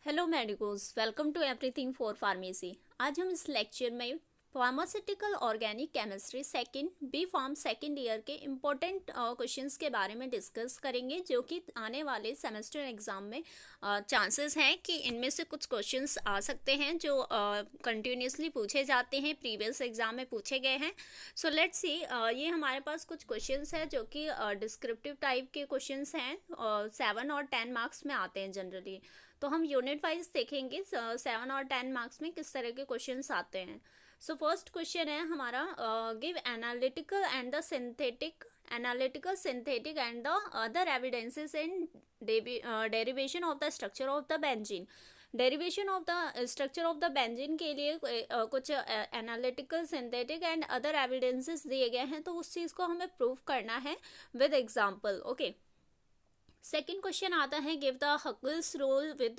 Hello medicos, welcome to everything for pharmacy. आज हम इस लेक्चर में pharmaceutical organic chemistry second B pharm second year के important questions के बारे में डिस्कस करेंगे, जो कि आने वाले सेमेस्टर एग्जाम में चांसेस हैं कि इनमें से कुछ क्वेश्चंस आ सकते हैं जो कंटिन्यूसली पूछे जाते हैं, प्रीवियस एग्जाम में पूछे गए हैं। सो लेट्स सी, ये हमारे पास कुछ क्वेश्चंस हैं जो कि डिस्क्रिप्टिव टाइप के क्वेश्चंस हैं, 7 और 10 मार्क्स में आते हैं जनरली। तो हम यूनिट वाइज देखेंगे 7 और 10 मार्क्स में किस तरह के क्वेश्चंस आते हैं। सो फर्स्ट क्वेश्चन है हमारा, give analytical synthetic and the other evidences in derivation of the structure of the benzene. Derivation of the structure of the benzene के लिए कुछ analytical synthetic and other evidences दिए गए हैं, तो उस चीज़ को हमें प्रूव करना है with example. Okay, second question आता है, give the Huckel's rule with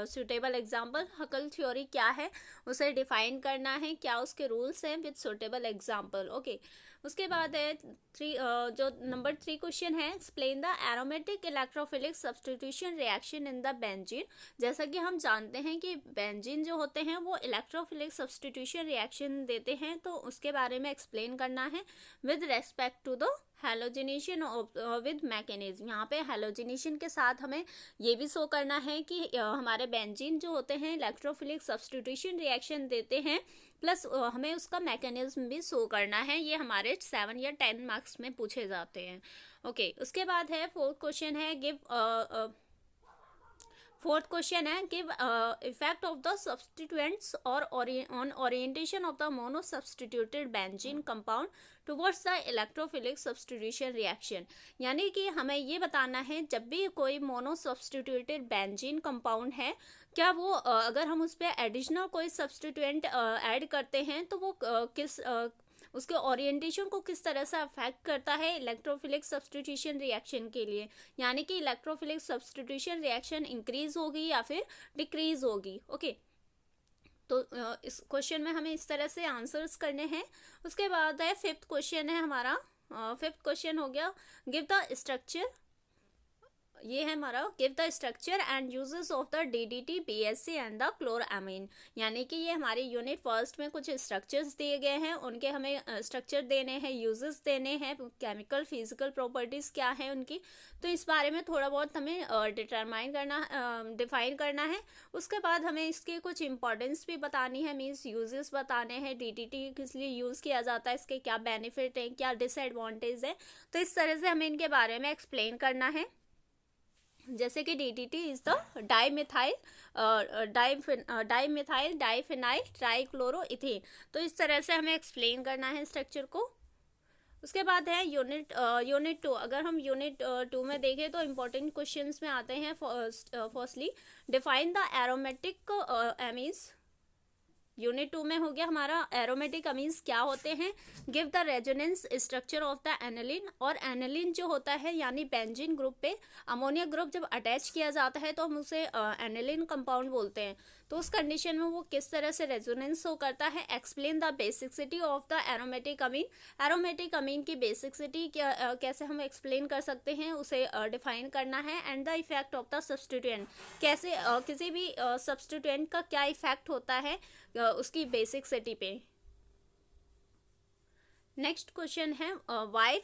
suitable example. Huckel theory क्या है उसे डिफाइन करना है, क्या उसके रूल्स हैं विद सुटेबल एग्जाम्पल। ओके, उसके बाद है जो नंबर 3 क्वेश्चन है, explain the aromatic electrophilic substitution reaction in the benzene. जैसा कि हम जानते हैं कि बेंजीन जो होते हैं वो इलेक्ट्रोफिलिक सब्स्टिट्यूशन रिएक्शन देते हैं, तो उसके बारे में एक्सप्लेन करना है with respect to the halogenation with mechanism. यहाँ पे हेलोजिनेशन के साथ हमें ये भी शो करना है कि हमारे बेंजीन जो होते हैं इलेक्ट्रोफिलिक सब्स्टिट्यूशन रिएक्शन देते हैं, प्लस हमें उसका मैकेनिज्म भी शो करना है। ये हमारे 7 या 10 मार्क्स में पूछे जाते हैं। ओके, उसके बाद है फोर्थ क्वेश्चन है, फोर्थ क्वेश्चन है, give effect of the substituents और on orientation of the mono substituted benzene compound towards the electrophilic substitution reaction. यानी कि हमें ये बताना है, जब भी कोई मोनो सब्स्टिट्यूटेड बेंजीन कंपाउंड है, क्या वो अगर हम उस पर एडिशनल कोई सब्स्टिट्यूएंट ऐड करते हैं तो वो उसके ओरिएंटेशन को किस तरह से अफेक्ट करता है इलेक्ट्रोफिलिक सब्स्टिट्यूशन रिएक्शन के लिए। यानी कि इलेक्ट्रोफिलिक सब्स्टिट्यूशन रिएक्शन इंक्रीज होगी या फिर डिक्रीज होगी। ओके, तो इस क्वेश्चन में हमें इस तरह से आंसर्स करने हैं। उसके बाद है फिफ्थ क्वेश्चन है हमारा, फिफ्थ क्वेश्चन हो गया, गिव द स्ट्रक्चर। ये है हमारा, give the structure and uses of the DDT, BSC and the chloramine. यानी कि ये हमारे यूनिट फर्स्ट में कुछ स्ट्रक्चर्स दिए गए हैं, उनके हमें स्ट्रक्चर देने हैं, यूजेस देने हैं, केमिकल फिजिकल प्रॉपर्टीज क्या है उनकी, तो इस बारे में थोड़ा बहुत हमें डिफाइन करना है। उसके बाद हमें इसके कुछ इंपॉर्टेंस भी बतानी है, मीन्स यूजेस बताने हैं, डीडीटी किस लिए यूज़ किया जाता है, इसके क्या बेनिफिट है, क्या डिसएडवांटेज है, तो इस तरह से हमें इनके बारे में एक्सप्लेन करना है। जैसे कि DDT is the dimethyl diphenyl trichloroethane, तो इस तरह से हमें एक्सप्लेन करना है स्ट्रक्चर को। उसके बाद है यूनिट 2। अगर हम यूनिट 2 में देखें तो इम्पोर्टेंट क्वेश्चंस में आते हैं। Firstly, define the aromatic amines. Unit 2 में हो गया हमारा एरोमेटिक अमीन्स क्या होते हैं, give the resonance structure of the aniline. और एनिलीन जो होता है यानी बेंजीन ग्रुप पे अमोनिया ग्रुप जब अटैच किया जाता है तो हम उसे एनिलीन कंपाउंड बोलते हैं, तो उस कंडीशन में वो किस तरह से रेजोनेंस हो करता है। Explain the basicity of the aromatic amine. Aromatic amine की बेसिसिटी कैसे हम एक्सप्लेन कर सकते हैं, उसे डिफाइन करना है। And the effect of the substituent, कैसे किसी भी सब्स्टिट्यूएंट का क्या इफेक्ट होता है उसकी बेसिसिटी पे। नेक्स्ट क्वेश्चन है, why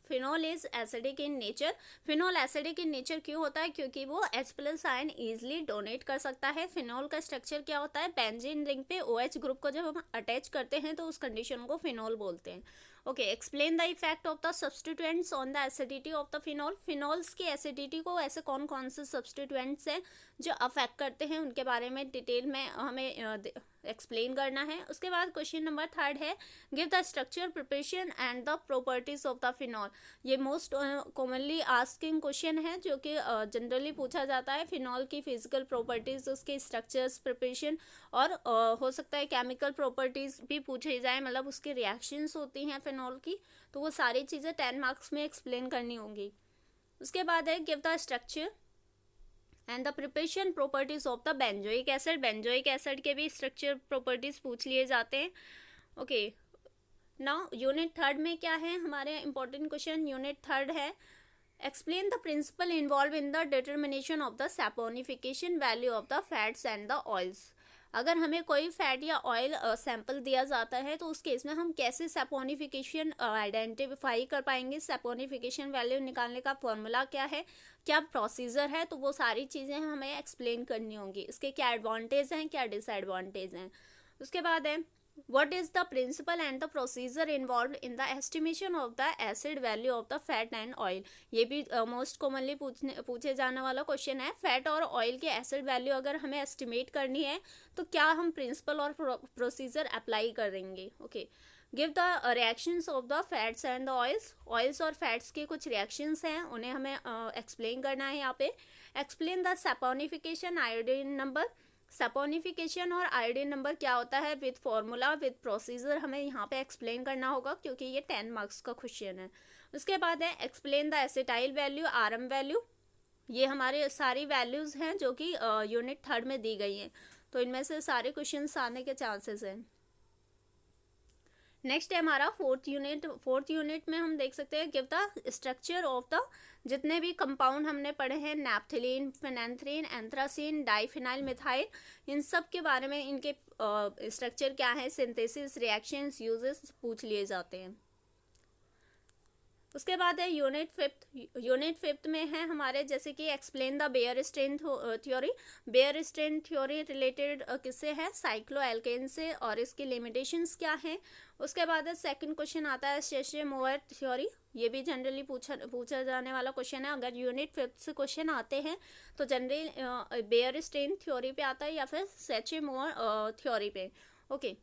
phenol is acidic in nature. Phenol acidic in nature क्यों होता है, क्योंकि वो H+ आयन इजीली डोनेट कर सकता है। फिनॉल का स्ट्रक्चर क्या होता है, बेंजीन रिंग पे OH ग्रुप को जब हम अटैच करते हैं तो उस कंडीशन को फिनॉल बोलते हैं। Okay, explain the effect of the substituents on the acidity of the phenol. Phenols की एसिडिटी को ऐसे कौन कौन से सब्स्टिट्यूएंट्स हैं जो अफेक्ट करते हैं, उनके बारे में डिटेल में हमें एक्सप्लेन करना है। उसके बाद क्वेश्चन नंबर 3 है, give the structure, preparation and the properties of the phenol. ये मोस्ट कॉमनली आस्किंग क्वेश्चन है जो कि जनरली पूछा जाता है। फिनॉल की फिजिकल प्रॉपर्टीज, उसके स्ट्रक्चर्स, प्रिपरेशन और हो सकता है केमिकल प्रॉपर्टीज भी पूछे जाए, मतलब उसकी रिएक्शंस होती हैं फिनॉल की, तो वो सारी चीज़ें 10 मार्क्स में एक्सप्लेन करनी होंगी। उसके बाद है, give the structure and the preparation properties of the benzoic acid. Benzoic acid के भी स्ट्रक्चर प्रॉपर्टीज पूछ लिए जाते हैं। ओके, नाउ यूनिट 3 में क्या है हमारे इंपॉर्टेंट क्वेश्चन। यूनिट 3 है, explain the principle involve in the determination of the saponification value of the fats and the oils. अगर हमें कोई फैट या ऑयल सैंपल दिया जाता है तो उस केस में हम कैसे सैपोनिफिकेशन आइडेंटिफाई कर पाएंगे, सैपोनिफिकेशन वैल्यू निकालने का फॉर्मूला क्या है, क्या प्रोसीजर है, तो वो सारी चीज़ें हमें एक्सप्लेन करनी होंगी। इसके क्या एडवांटेज हैं, क्या डिसएडवांटेज हैं। उसके बाद है what is the principle and the procedure involved in the estimation of the acid value of the fat and oil। ये भी मोस्ट कॉमनली पूछे जाने वाला क्वेश्चन है। फैट और ऑयल के एसिड वैल्यू अगर हमें एस्टिमेट करनी है तो क्या हम प्रिंसिपल और प्रोसीजर अप्लाई करेंगे। Okay, give the reactions of the fats and the oils और फैट्स के कुछ रिएक्शंस हैं, उन्हें हमें एक्सप्लेन करना है यहाँ पे। Explain the saponification iodine number. Saponification और आयोडीन नंबर क्या होता है, विद फॉर्मूला विद प्रोसीजर हमें यहाँ पे एक्सप्लेन करना होगा क्योंकि ये 10 मार्क्स का क्वेश्चन है। उसके बाद है explain the acetyl value, RM value. ये हमारे सारी वैल्यूज़ हैं जो कि यूनिट 3 में दी गई हैं, तो इनमें से सारे क्वेश्चन आने के चांसेस हैं। नेक्स्ट है हमारा फोर्थ यूनिट में हम देख सकते हैं give the structure of the, जितने भी कंपाउंड हमने पढ़े हैं, naphthalene, phenanthrene, anthracene, diphenyl methyl, इन सब के बारे में इनके स्ट्रक्चर क्या है, सिंथेसिस, रिएक्शंस, यूजेस पूछ लिए जाते हैं। उसके बाद है यूनिट फिफ्थ में है हमारे जैसे कि explain the Baeyer strain theory. Baeyer strain theory related किससे है, साइक्लोएल्केन से, और इसकी लिमिटेशंस क्या हैं। उसके बाद है सेकंड क्वेश्चन आता है सेचे-मोयर थ्योरी। ये भी जनरली पूछा जाने वाला क्वेश्चन है। अगर यूनिट फिफ्थ से क्वेश्चन आते हैं तो जनरली बेयर स्ट्रेन थ्योरी पे आता है या फिर सेचे-मोयर थ्योरी पे। ओके,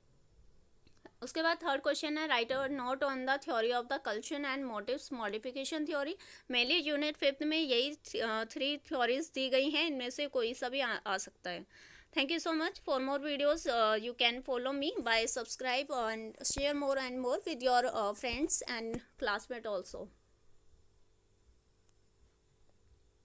उसके बाद थर्ड क्वेश्चन है राइट और note on the theory of the Coulson and Moffitt's modification theory. Mainly unit fifth में यही 3 थ्योरीज दी गई हैं, इनमें से कोई सा भी आ सकता है। Thank you so much. For more videos, you can follow me by subscribe and share more and more with your friends and classmates also.